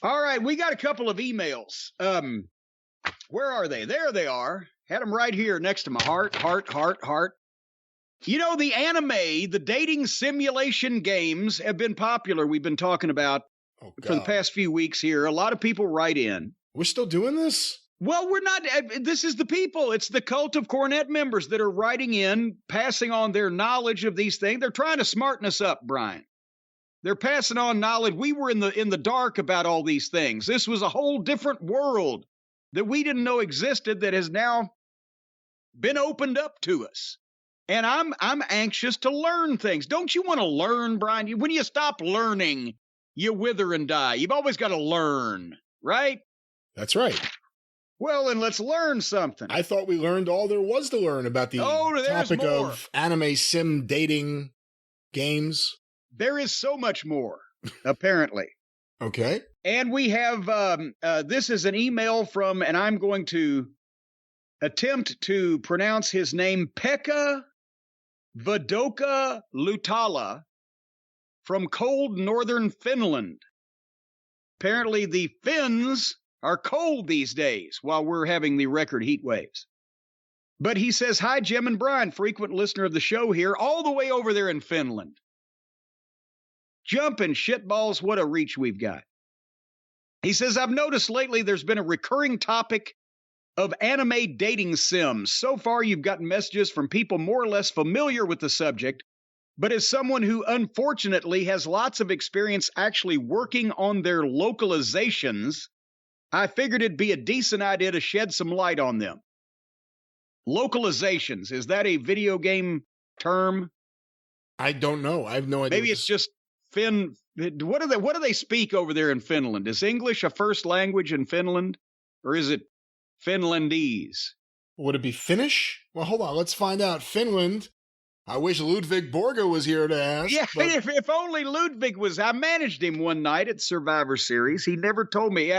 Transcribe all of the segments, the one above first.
All right, we got a couple of emails. Where are they? There they are. Had them right here next to my heart. You know, the anime, the dating simulation games have been popular. We've been talking about for the past few weeks here. A lot of people write in. We're still doing this? Well, we're not. This is the people. It's the cult of Cornette members that are writing in, passing on their knowledge of these things. They're trying to smarten us up, Brian. They're passing on knowledge. We were in the dark about all these things. This was a whole different world that we didn't know existed that has now been opened up to us. And I'm anxious to learn things. Don't you want to learn, Brian? When you stop learning, you wither and die. You've always got to learn, right? That's right. Well, then let's learn something. I thought we learned all there was to learn about the topic of anime sim dating games. There is so much more, apparently. Okay. And we have, this is an email from, and I'm going to attempt to pronounce his name, Pekka Vadoka Lutala from cold northern Finland. Apparently the Finns are cold these days while we're having the record heat waves. But he says, hi, Jim and Brian, frequent listener of the show here, all the way over there in Finland. Jumping shitballs, what a reach we've got. He says, I've noticed lately there's been a recurring topic of anime dating sims. So far, you've gotten messages from people more or less familiar with the subject, but as someone who unfortunately has lots of experience actually working on their localizations, I figured it'd be a decent idea to shed some light on them. Localizations, is that a video game term? I don't know. I have no idea. Maybe it's just Finn. What do they speak over there in Finland? Is English a first language in Finland, or is it Finlandese? Would it be Finnish? Well, hold on. Let's find out. Finland. I wish Ludwig Borga was here to ask. Yeah, but if only Ludwig was. I managed him one night at Survivor Series. He never told me.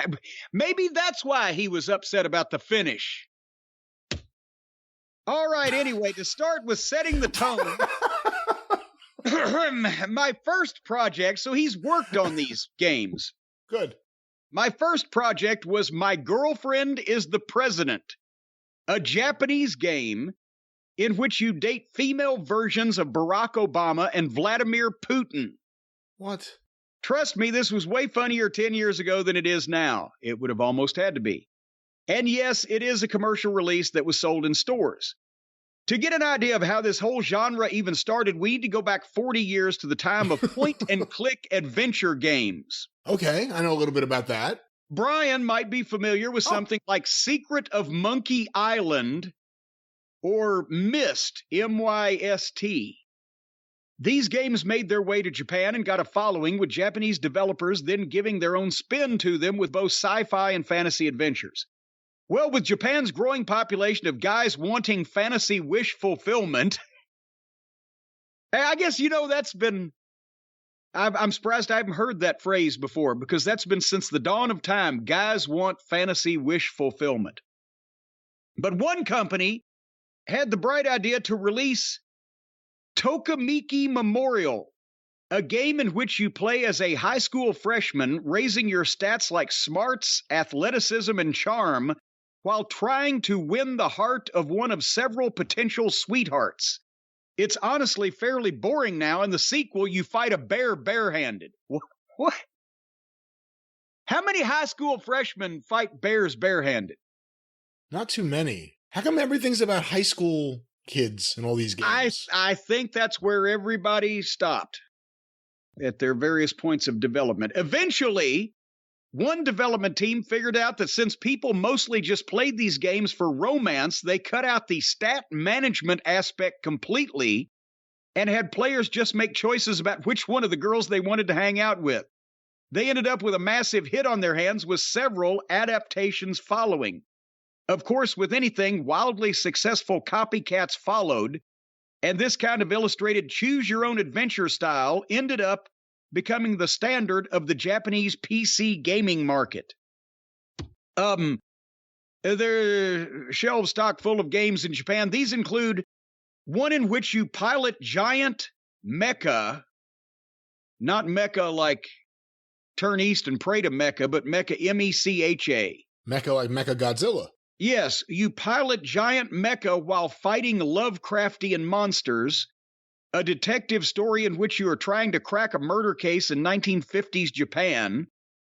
Maybe that's why he was upset about the Finnish. All right, anyway, to start with setting the tone. My first project, so he's worked on these games. Good. My first project was My Girlfriend is the President, a Japanese game in which you date female versions of Barack Obama and Vladimir Putin. What? Trust me, this was way funnier 10 years ago than it is now. It would have almost had to be. And yes, it is a commercial release that was sold in stores. To get an idea of how this whole genre even started, we need to go back 40 years to the time of point-and-click adventure games. Okay, I know a little bit about that. Brian might be familiar with something like Secret of Monkey Island or Myst, M-Y-S-T. These games made their way to Japan and got a following, with Japanese developers then giving their own spin to them with both sci-fi and fantasy adventures. Well, with Japan's growing population of guys wanting fantasy wish fulfillment, I guess, that's been, I'm surprised I haven't heard that phrase before, because that's been since the dawn of time. Guys want fantasy wish fulfillment. But one company had the bright idea to release Tokamiki Memorial, a game in which you play as a high school freshman, raising your stats like smarts, athleticism, and charm, while trying to win the heart of one of several potential sweethearts. It's honestly fairly boring now. In the sequel, you fight a bear barehanded. What? How many high school freshmen fight bears barehanded? Not too many. How come everything's about high school kids in all these games? I think that's where everybody stopped at their various points of development. Eventually, one development team figured out that since people mostly just played these games for romance, they cut out the stat management aspect completely and had players just make choices about which one of the girls they wanted to hang out with. They ended up with a massive hit on their hands, with several adaptations following. Of course, with anything, wildly successful copycats followed, and this kind of illustrated choose-your-own-adventure style ended up becoming the standard of the Japanese PC gaming market. Their shelves stocked full of games in Japan. These include one in which you pilot giant mecha, not mecha like turn east and pray to Mecca, but Mecca, M-E-C-H-A. Mecha like Mecha Godzilla. Yes, you pilot giant mecha while fighting Lovecraftian monsters, a detective story in which you are trying to crack a murder case in 1950s Japan,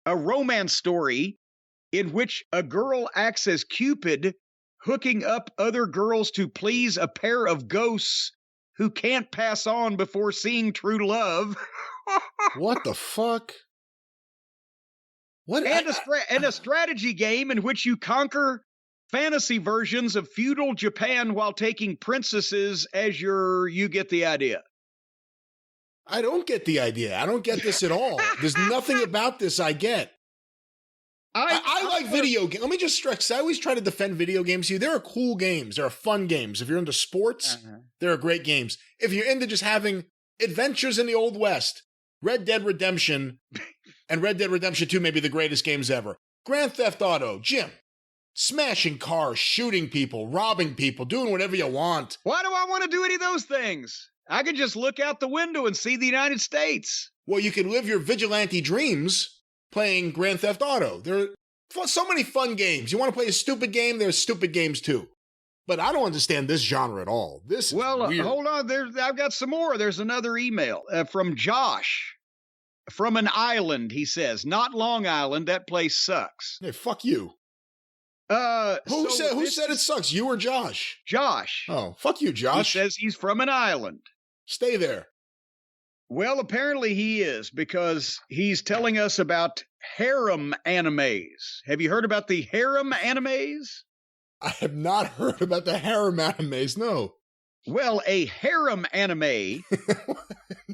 a romance story in which a girl acts as Cupid, hooking up other girls to please a pair of ghosts who can't pass on before seeing true love. What the fuck? What? And a strategy game in which you conquer fantasy versions of feudal Japan while taking princesses as you get the idea. I don't get the idea. I don't get this at all. There's nothing about this I get. I like video games. Let me just stress, I always try to defend video games to you. There are cool games. There are fun games. If you're into sports, there are great games. If you're into just having adventures in the Old West, Red Dead Redemption and Red Dead Redemption 2 may be the greatest games ever. Grand Theft Auto, Jim. Smashing cars, shooting people, robbing people, doing whatever you want. Why do I want to do any of those things? I could just look out the window and see the United States. Well, you can live your vigilante dreams playing Grand Theft Auto. There are so many fun games. You want to play a stupid game? There's stupid games too. But I don't understand this genre at all. This is weird. Hold on. I've got some more. There's another email from Josh. From an island, he says. Not Long Island. That place sucks. Hey, fuck you. Who said it sucks? You or Josh? Josh. Oh, fuck you, Josh. He says he's from an island. Stay there. Well, apparently he is, because he's telling us about harem animes. Have you heard about the harem animes? I have not heard about the harem animes, no. Well, a harem anime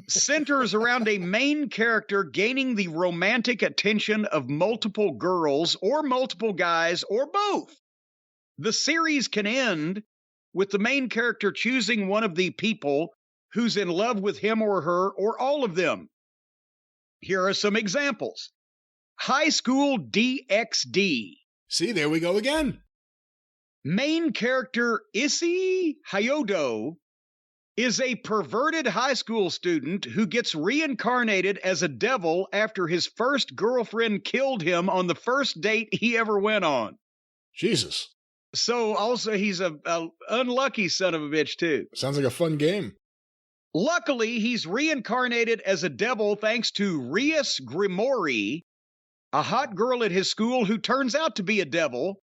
centers around a main character gaining the romantic attention of multiple girls or multiple guys or both. The series can end with the main character choosing one of the people who's in love with him or her or all of them. Here are some examples. High School DxD. See, there we go again. Main character Issei Hyodo is a perverted high school student who gets reincarnated as a devil after his first girlfriend killed him on the first date he ever went on. Jesus. So also he's a unlucky son of a bitch too. Sounds like a fun game. Luckily, he's reincarnated as a devil thanks to Rias Grimori, a hot girl at his school who turns out to be a devil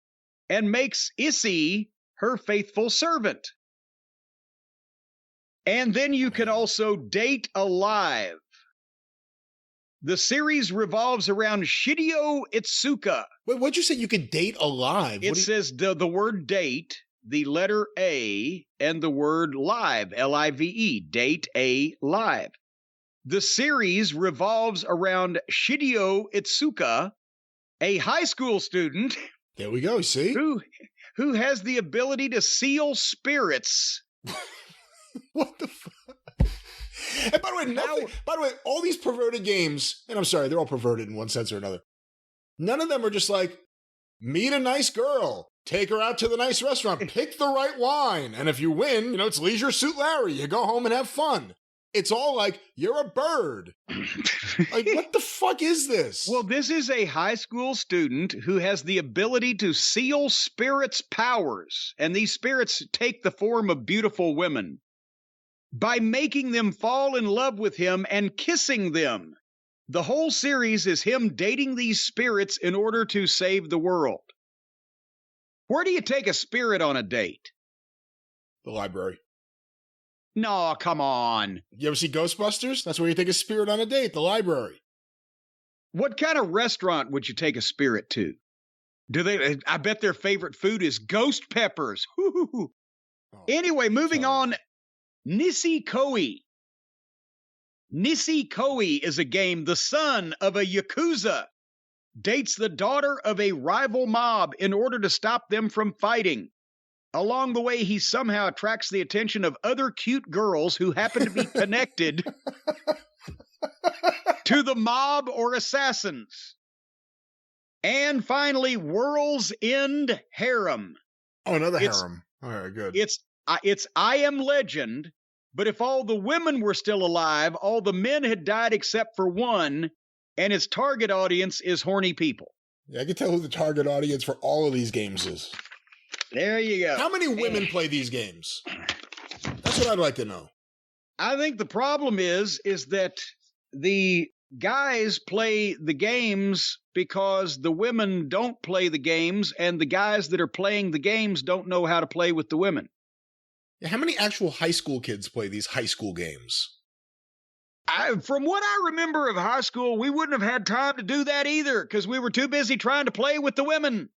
and makes Issei her faithful servant. And then you can also date alive. The series revolves around Shidio Itsuka. Wait, what'd you say you could date alive? It says the word date, the letter A, and the word live, L-I-V-E, date a live. The series revolves around Shidio Itsuka, a high school student. There we go, see? Who has the ability to seal spirits. What the fuck? And by the way, all these perverted games, and I'm sorry, they're all perverted in one sense or another. None of them are just like, meet a nice girl, take her out to the nice restaurant, pick the right wine, and if you win, it's Leisure Suit Larry. You go home and have fun. It's all like, you're a bird. Like, what the fuck is this? Well, this is a high school student who has the ability to seal spirits' powers, and these spirits take the form of beautiful women, by making them fall in love with him and kissing them. The whole series is him dating these spirits in order to save the world. Where do you take a spirit on a date? The library. No, come on. You ever see Ghostbusters? That's where you take a spirit on a date, the library. What kind of restaurant would you take a spirit to? I bet their favorite food is ghost peppers. Oh, anyway, moving on. Nisekoi. Nisekoi is a game. The son of a Yakuza dates the daughter of a rival mob in order to stop them from fighting. Along the way, he somehow attracts the attention of other cute girls who happen to be connected to the mob or assassins. And finally, World's End Harem. Oh, another harem. All right, good. It's I Am Legend, but if all the women were still alive, all the men had died except for one, and its target audience is horny people. Yeah, I can tell who the target audience for all of these games is. There you go. How many women play these games? That's what I'd like to know. I think the problem is that the guys play the games because the women don't play the games, and the guys that are playing the games don't know how to play with the women. Yeah, how many actual high school kids play these high school games? From what I remember of high school, we wouldn't have had time to do that either because we were too busy trying to play with the women.